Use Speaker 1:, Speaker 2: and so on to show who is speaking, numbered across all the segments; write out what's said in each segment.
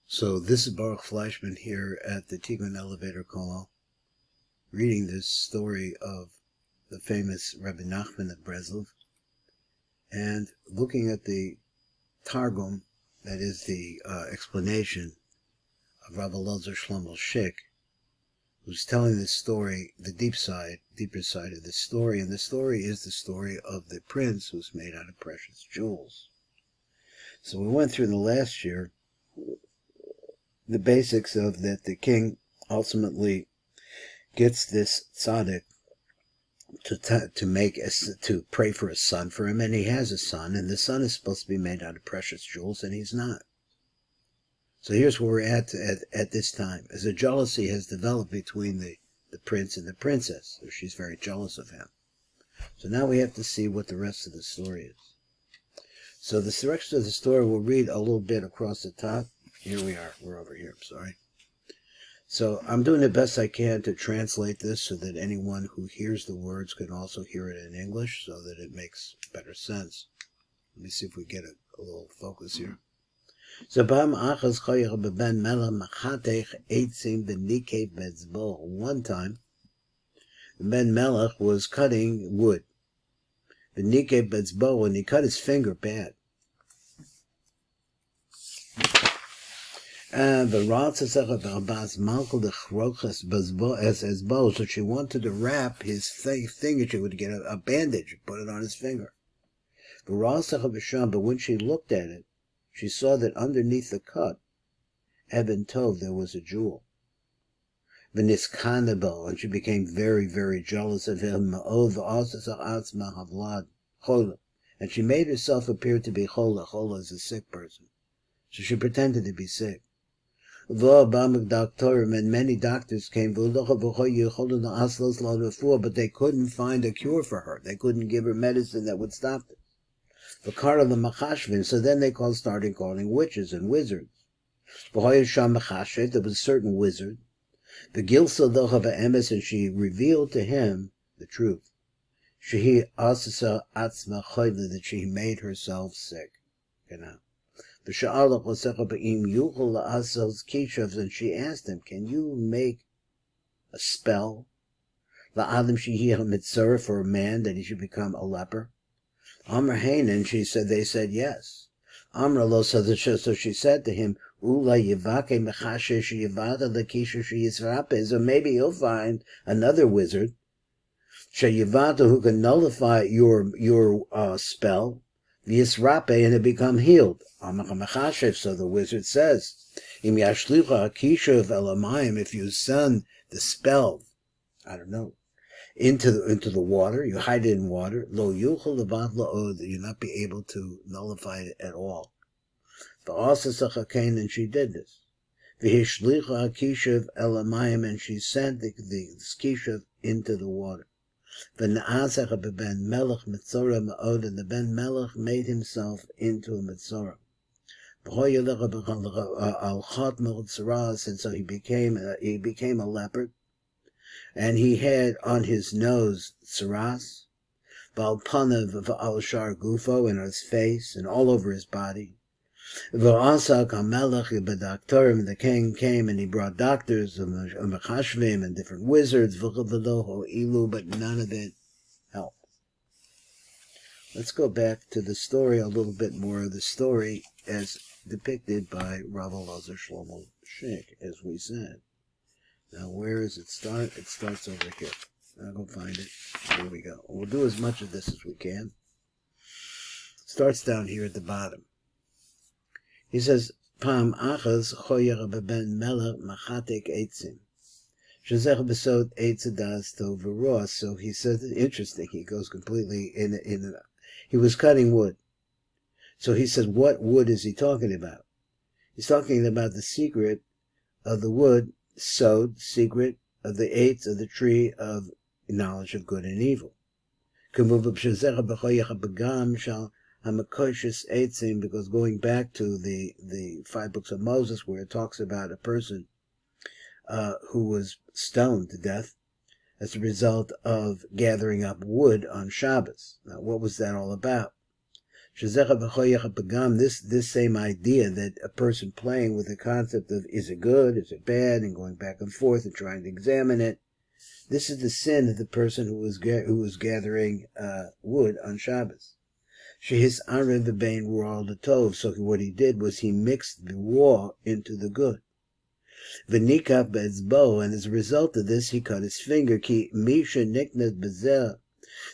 Speaker 1: So this is Baruch Fleischman here at the Tikkun Elevator Call, reading this story of the famous Rabbi NACHMAN of BRESLOV, and looking at the Targum, that is the explanation of Rabbi Elazar Shlomo Schick, who's telling this story, the deeper side of this story, and the story is the story of the prince who's made out of precious jewels. So we went through in the last year the basics of that the king ultimately gets this tzaddik to pray for a son for him, and he has a son, and the son is supposed to be made out of precious jewels, and he's not. So here's where we're at this time, as a jealousy has developed between the prince and the princess. So she's very jealous of him. So now we have to see what the rest of the story is. So the rest of the story, we'll read a little bit across the top. Here we are. We're over here. I'm sorry. So I'm doing the best I can to translate this so that anyone who hears the words can also hear it in English so that it makes better sense. Let me see if we get a little focus here. So one time, Ben Melech was cutting wood. And he cut his finger bad. And so she wanted to wrap his finger. She would get a bandage and put it on his finger. But when she looked at it, she saw that underneath the cut, Eben Tov, there was a jewel. And she became very, very jealous of him. And she made herself appear to be chola. Chola is a sick person. So she pretended to be sick. And many doctors came, but they couldn't find a cure for her. They couldn't give her medicine that would stop this. So then they started calling witches and wizards. There was a certain wizard. And she revealed to him the truth. That she made herself sick. And she asked him, can you make a spell for a man that he should become a leper? Amr Hanan, they said yes. Amr lo, so she said to him, so maybe you'll find another wizard who can nullify your spell, and it become healed. So the wizard says, if you send the spell, I don't know, into the water, you hide it in water, you'll not be able to nullify it at all. And she did this. And she sent the kishav into the water. And the Ben Melech made himself into a Mitzorah. And so he became a leopard. And he had on his nose tsaras, and on his face, and all over his body. The king came and he brought doctors and different wizards, but none of it helped. Let's go back to the story a little bit more. The story as depicted by Rabbi Elazar Shlomo Schick, as we said. Now, where does it start? It starts over here. I'll go find it. Here we go. We'll do as much of this as we can. It starts down here at the bottom. He says, Pam achaz choyer ben melech machatek eitzim. Shazech besod eitzadas tov v'roa. So he says, interesting, he goes completely he was cutting wood. So he says, what wood is he talking about? He's talking about the secret of the wood, sod, secret of the eitz of the tree of knowledge of good and evil. Because going back to the 5 books of Moses, where it talks about a person who was stoned to death as a result of gathering up wood on Shabbos. Now, what was that all about? This same idea that a person playing with the concept of is it good, is it bad, and going back and forth and trying to examine it. This is the sin of the person who was gathering wood on Shabbos. Shehis arev bein raw l'tov. So what he did was he mixed the raw into the good. V'nikaf be'etzbo, and as a result of this, he cut his finger. Ki misha niknat bezer.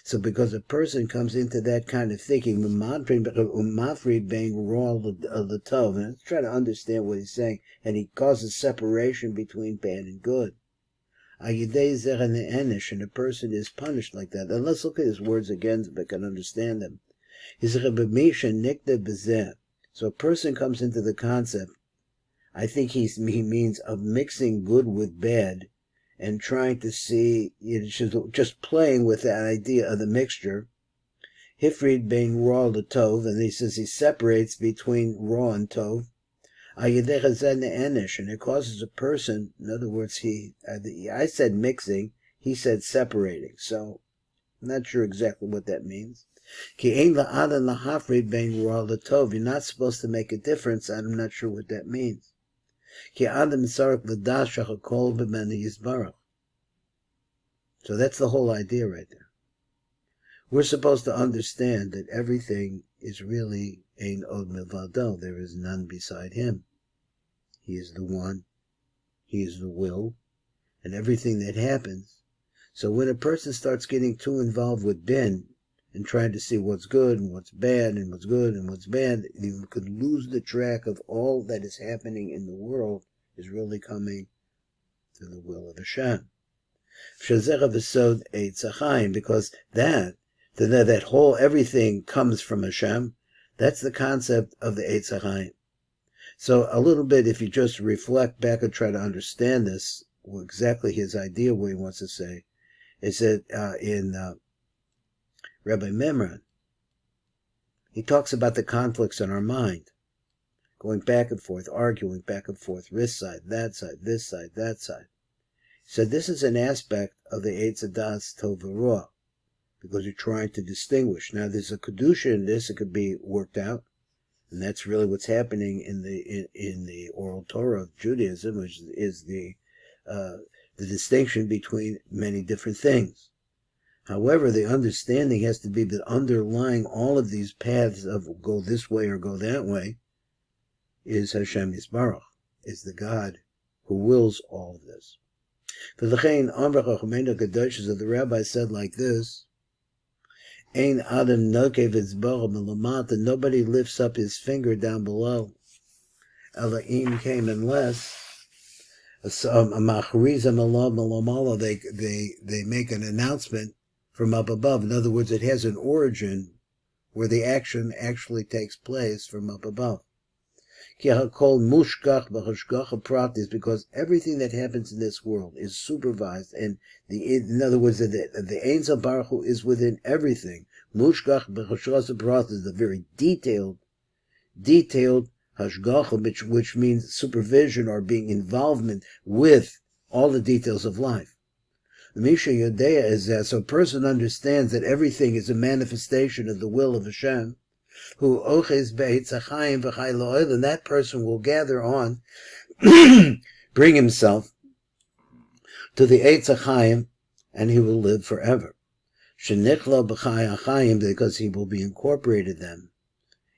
Speaker 1: So because a person comes into that kind of thinking, umafrid bein raw l'tov, and let's try to understand what he's saying, and he causes separation between bad and good. And a person is punished like that. And let's look at his words again so we can understand them. So a person comes into the concept, I think he means of mixing good with bad and trying to see, just playing with that idea of the mixture. Hifrid being raw to tov, and he says he separates between raw and tov. And it causes a person, in other words, I said mixing, he said separating, so I'm not sure exactly what that means. You're not supposed to make a difference, I'm not sure what that means. So that's the whole idea right there. We're supposed to understand that everything is really ein od milvado. There is none beside him. He is the one. He is the will. And everything that happens. So when a person starts getting too involved with bin and trying to see what's good and what's bad and what's good and what's bad, you could lose the track of all that is happening in the world is really coming through the will of Hashem. Because that whole everything comes from Hashem. That's the concept of the Eitz HaChaim. So a little bit, if you just reflect back and try to understand this, exactly his idea, what he wants to say, is that in Rabbi Memran, he talks about the conflicts in our mind, going back and forth, arguing back and forth, this side, that side, this side, that side. So this is an aspect of the Eitz Hadas Tov V'Ra, because you're trying to distinguish. Now there's a kedusha in this; it could be worked out, and that's really what's happening in the oral Torah of Judaism, which is the distinction between many different things. However, the understanding has to be that underlying all of these paths of go this way or go that way is Hashem Yisbarach, is the God who wills all of this. So the rabbi said like this, Ein Adam Nokev Itzbara Melamata, nobody lifts up his finger down below. Elohim came unless Machriza Malav Malamala, they make an announcement from up above. In other words, it has an origin where the action actually takes place from up above. Ki hakol mushkach b'hashgacha pratis, because everything that happens in this world is supervised, and in other words, the Ein Sof Baruch Hu is within everything. Mushkach b'hashgacha pratis, the very detailed hashgacha, which means supervision or being involvement with all the details of life. The Misha Yodea is that, so a person understands that everything is a manifestation of the will of Hashem, who oches be'etz hachayim v'chay lo'el, and that person will gather on, bring himself to the Eitz HaChaim, and he will live forever. Shenichla b'chay hachayim, because he will be incorporated then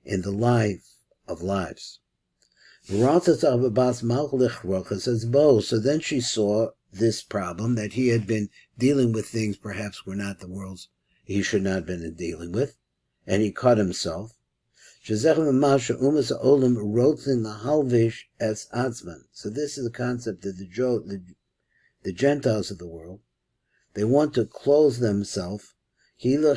Speaker 1: in the life of lives. So then she saw this problem, that he had been dealing with things perhaps were not the world's he should not have been dealing with, and he cut himself. So this is the concept of the Gentiles of the world. They want to clothe themselves. In other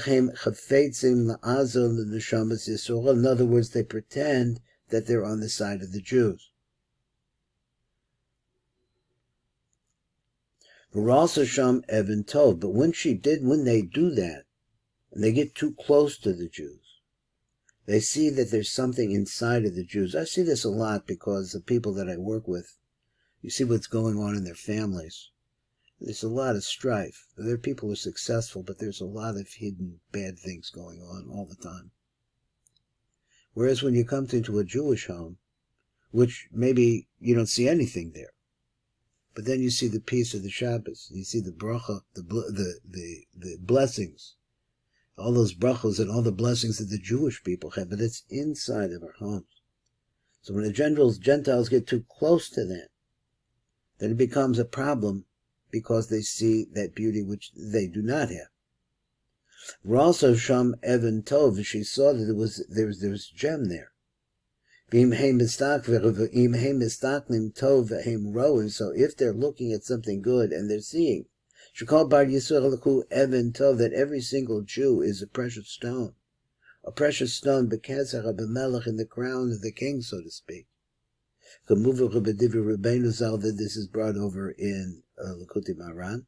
Speaker 1: words, they pretend that they're on the side of the Jews. But when they do that, and they get too close to the Jews, they see that there's something inside of the Jews. I see this a lot because the people that I work with, you see what's going on in their families. There's a lot of strife. There are people who are successful, but there's a lot of hidden bad things going on all the time. Whereas when you come into a Jewish home, which maybe you don't see anything there, but then you see the peace of the Shabbos, you see the bracha, the blessings, all those brachos and all the blessings that the Jewish people have, but it's inside of our homes. So when the Gentiles get too close to that, then it becomes a problem because they see that beauty which they do not have. Also, Sham Evan Tov, she saw that there was gem there. So if they're looking at something good and they're seeing, that every single Jew is a precious stone in the crown of the king, so to speak. That this is brought over in Likutei Moharan.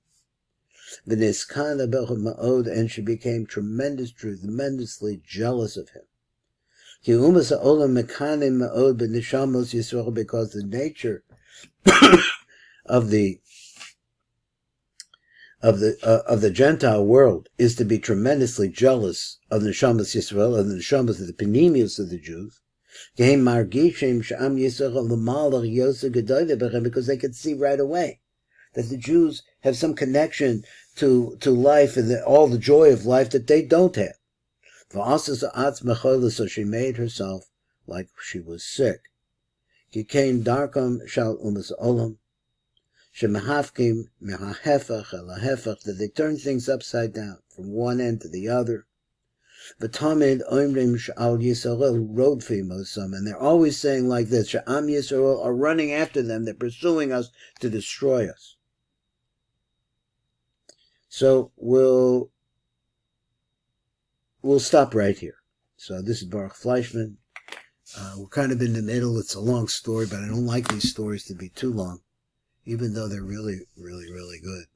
Speaker 1: And she became tremendously jealous of him. Because the nature of the Gentile world is to be tremendously jealous of the Neshamas Yisrael, of the Neshamas of the Penimius of the Jews, because they could see right away that the Jews have some connection to life and all the joy of life that they don't have. So she made herself like she was sick. That they turn things upside down from one end to the other. And they're always saying like this, Sha'am Yisrael are running after them, they're pursuing us to destroy us. So we'll stop right here. So this is Baruch Fleischman. We're kind of in the middle. It's a long story, but I don't like these stories to be too long, even though they're really, really, really good.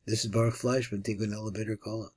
Speaker 1: This is Baruch Fleischman, Tikkun Elevator Kola.